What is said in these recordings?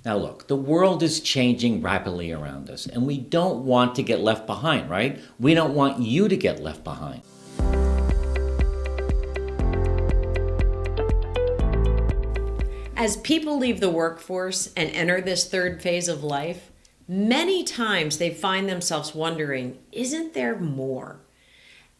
Now, look, the world is changing rapidly around us, and we don't want to get left behind, right? We don't want you to get left behind. As people leave the workforce and enter this third phase of life, many times they find themselves wondering, isn't there more?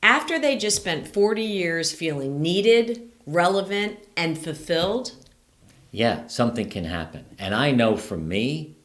After they just spent 40 years feeling needed, relevant, and fulfilled, Yeah, something can happen. And I know for me,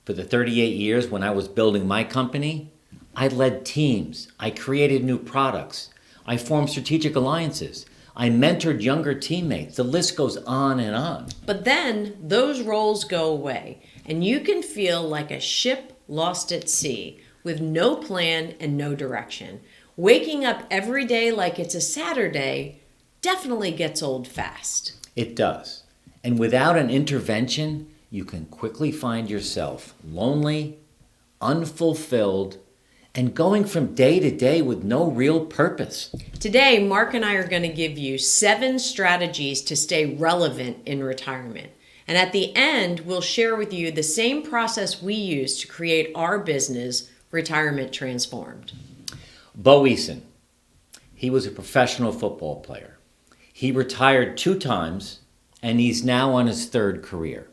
for the 38 years when I was building my company, I led teams. I created new products. I formed strategic alliances. I mentored younger teammates. The list goes on and on. but then those roles go away, and you can feel like a ship lost at sea with no plan and no direction. Waking up every day like it's a Saturday definitely gets old fast. It does. And without an intervention, you can quickly find yourself lonely, unfulfilled, and going from day to day with no real purpose. Today, Mark and I are going to give you 7 strategies to stay relevant in retirement. And at the end, we'll share with you the same process we use to create our business, Retirement Transformed. Bo Eason, he was a professional football player. He retired 2 times, and he's now on his 3rd career.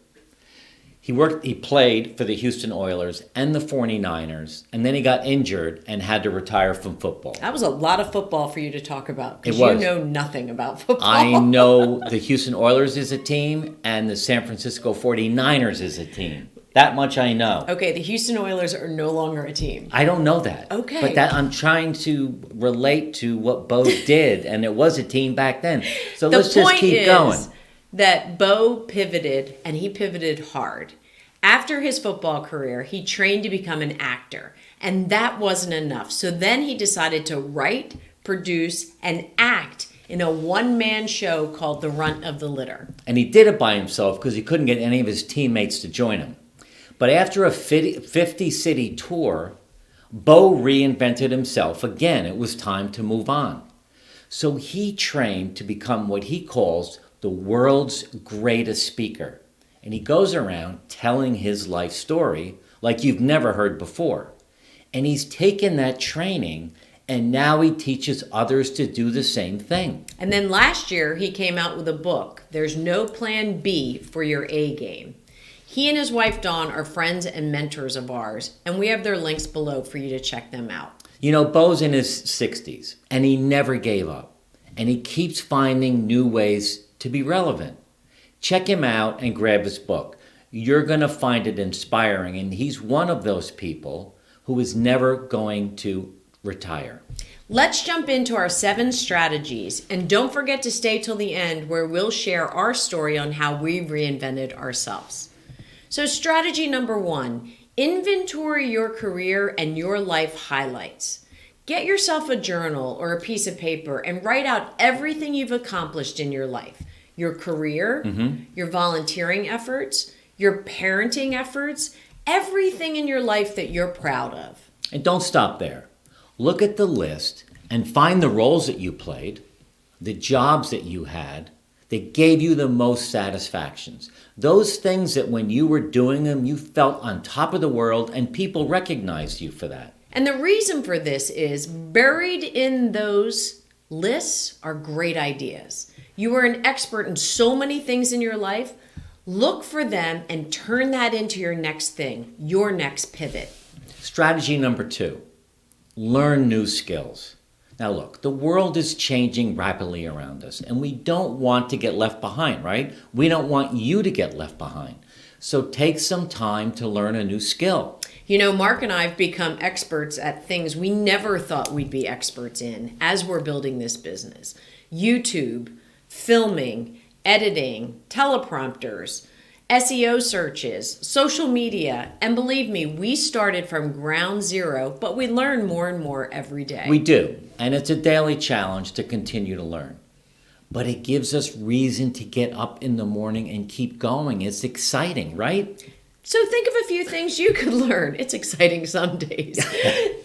He played for the Houston Oilers and the 49ers, and then he got injured and had to retire from football. That was a lot of football for you to talk about because It was. you know nothing about football. I know the Houston Oilers is a team, and the San Francisco 49ers is a team. That much I know. Okay, the Houston Oilers are no longer a team. I don't know that. Okay. But that I'm trying to relate to what Bo did, and it was a team back then. So let's just keep going. That Bo pivoted, and he pivoted hard. After his football career, he trained to become an actor, and that wasn't enough. So then he decided to write, produce, and act in a one-man show called The Runt of the Litter. And he did it by himself because he couldn't get any of his teammates to join him. But after a 50-city tour, Bo reinvented himself again. It was time to move on. So he trained to become what he calls the world's greatest speaker. And he goes around telling his life story like you've never heard before. And he's taken that training, and now he teaches others to do the same thing. And then last year, he came out with a book, There's No Plan B for Your A Game. He and his wife, Dawn, are friends and mentors of ours, and we have their links below for you to check them out. You know, Bo's in his 60s, and he never gave up. And he keeps finding new ways to be relevant. Check him out and grab his book. You're going to find it inspiring, and he's one of those people who is never going to retire. Let's jump into our 7 strategies, and don't forget to stay till the end where we'll share our story on how we reinvented ourselves. So strategy number 1, inventory your career and your life highlights. Get yourself a journal or a piece of paper and write out everything you've accomplished in your life. Your career, your volunteering efforts, your parenting efforts, everything in your life that you're proud of. And don't stop there. Look at the list and find the roles that you played, the jobs that you had, that gave you the most satisfactions. Those things that when you were doing them, you felt on top of the world and people recognized you for that. And the reason for this is buried in those lists are great ideas. You are an expert in so many things in your life. Look for them and turn that into your next thing, your next pivot. Strategy number 2, learn new skills. Now look, the world is changing rapidly around us, and we don't want to get left behind, right? We don't want you to get left behind. So take some time to learn a new skill. You know, Mark and I have become experts at things we never thought we'd be experts in as we're building this business. YouTube, filming, editing, teleprompters, SEO searches, social media, and believe me, we started from ground zero, but we learn more and more every day. We do, and it's a daily challenge to continue to learn. But it gives us reason to get up in the morning and keep going. It's exciting, right? So think of a few things you could learn. It's exciting some days.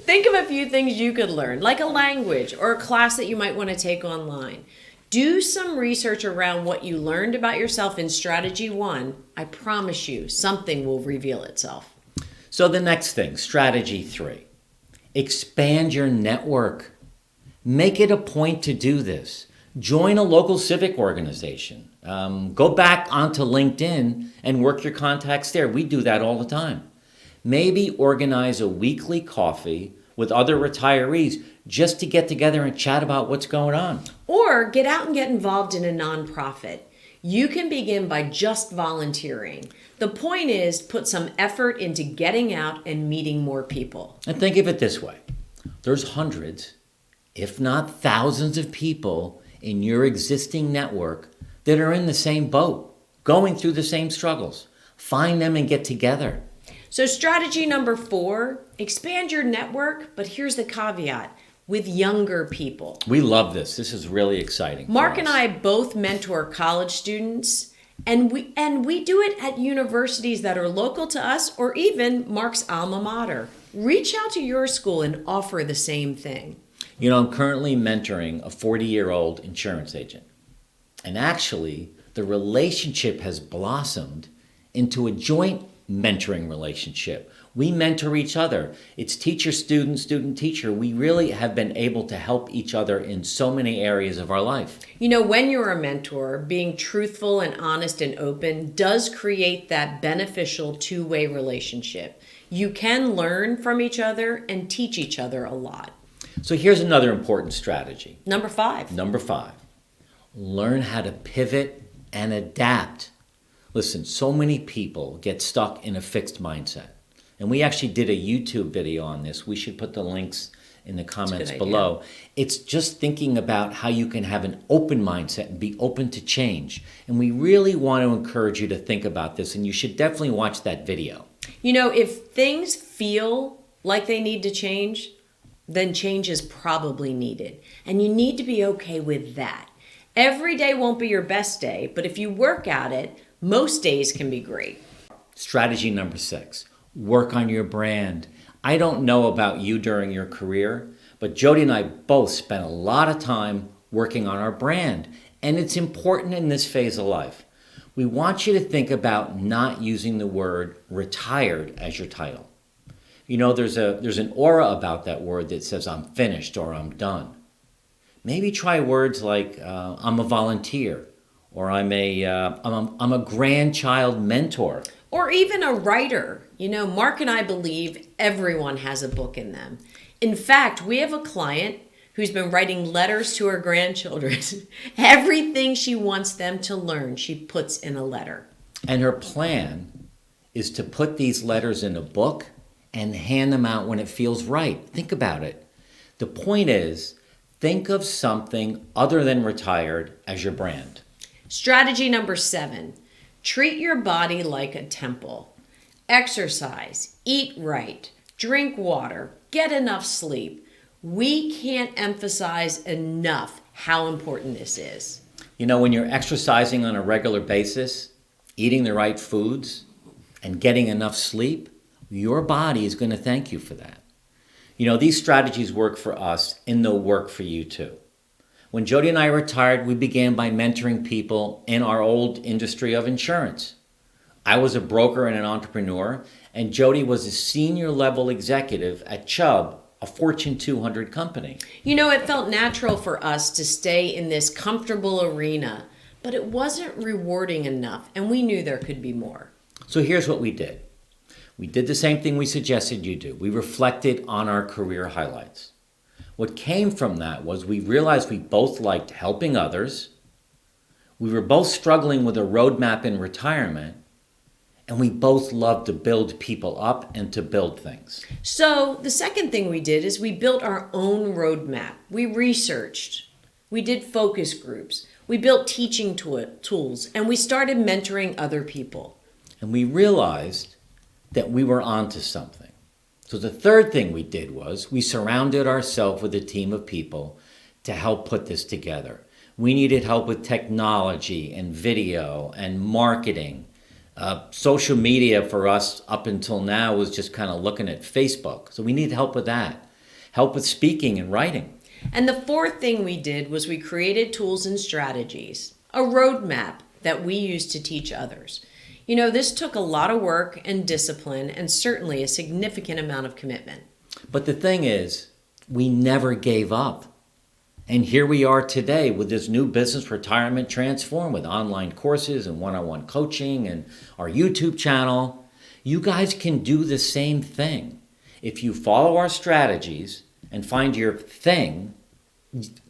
Think of a few things you could learn, like a language or a class that you might want to take online. Do some research around what you learned about yourself in strategy 1. I promise you, something will reveal itself. So the next thing, strategy 3, expand your network. Make it a point to do this. Join a local civic organization. Go back onto LinkedIn and work your contacts there. We do that all the time. Maybe organize a weekly coffee with other retirees just to get together and chat about what's going on. Or get out and get involved in a nonprofit. You can begin by just volunteering. The point is, put some effort into getting out and meeting more people. And think of it this way. There's hundreds, if not thousands of people in your existing network that are in the same boat, going through the same struggles. Find them and get together. So strategy number 4, expand your network, but here's the caveat, with younger people. We love this. This is really exciting. Mark and I both mentor college students, and we do it at universities that are local to us or even Mark's alma mater. Reach out to your school and offer the same thing. You know, I'm currently mentoring a 40-year-old insurance agent. And actually, the relationship has blossomed into a joint mentoring relationship. We mentor each other. It's teacher, student, student, teacher. We really have been able to help each other in so many areas of our life. You know, when you're a mentor, being truthful and honest and open does create that beneficial two-way relationship. You can learn from each other and teach each other a lot. So here's another important strategy. Number 5. Number 5, learn how to pivot and adapt. Listen, so many people get stuck in a fixed mindset. And we actually did a YouTube video on this. We should put the links in the comments below. It's just thinking about how you can have an open mindset and be open to change. And we really want to encourage you to think about this, and you should definitely watch that video. You know, if things feel like they need to change, then change is probably needed. And you need to be okay with that. Every day won't be your best day, but if you work at it, most days can be great. Strategy number 6, work on your brand. I don't know about you during your career, but Jody and I both spent a lot of time working on our brand, and it's important in this phase of life. We want you to think about not using the word retired as your title. You know, there's an aura about that word that says I'm finished or I'm done. Maybe try words like I'm a volunteer, or I'm a grandchild mentor. Or even a writer. You know, Mark and I believe everyone has a book in them. In fact, we have a client who's been writing letters to her grandchildren. Everything she wants them to learn, she puts in a letter. And her plan is to put these letters in a book and hand them out when it feels right. Think about it. The point is, think of something other than retired as your brand. Strategy number 7, treat your body like a temple. Exercise, eat right, drink water, get enough sleep. We can't emphasize enough how important this is. You know, when you're exercising on a regular basis, eating the right foods, and getting enough sleep, your body is going to thank you for that. You know, these strategies work for us, and they'll work for you too. When Jody and I retired, we began by mentoring people in our old industry of insurance. I was a broker and an entrepreneur, and Jody was a senior level executive at Chubb, a Fortune 200 company. You know, it felt natural for us to stay in this comfortable arena, but it wasn't rewarding enough, and we knew there could be more. So here's what we did. We did the same thing we suggested you do. We reflected on our career highlights. What came from that was we realized we both liked helping others, we were both struggling with a roadmap in retirement, and we both loved to build people up and to build things. So the second thing we did is we built our own roadmap. We researched, we did focus groups, we built teaching tools, and we started mentoring other people. And we realized that we were onto something. So the third thing we did was we surrounded ourselves with a team of people to help put this together. We needed help with technology and video and marketing. Social media for us up until now was just kind of looking at Facebook. So we needed help with that. Help with speaking and writing. And the fourth thing we did was we created tools and strategies, a roadmap that we use to teach others. You know, this took a lot of work and discipline and certainly a significant amount of commitment. But the thing is, we never gave up. And here we are today with this new business, Retirement Transform, with online courses and one-on-one coaching and our YouTube channel. You guys can do the same thing. If you follow our strategies and find your thing,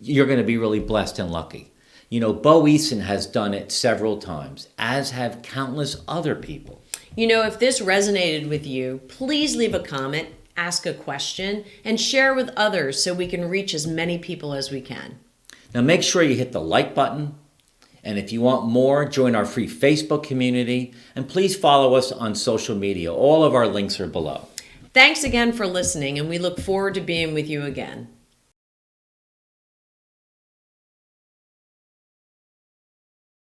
you're going to be really blessed and lucky. You know, Bo Eason has done it several times, as have countless other people. You know, if this resonated with you, please leave a comment, ask a question, and share with others so we can reach as many people as we can. Now make sure you hit the like button. And if you want more, join our free Facebook community. And please follow us on social media. All of our links are below. Thanks again for listening, and we look forward to being with you again.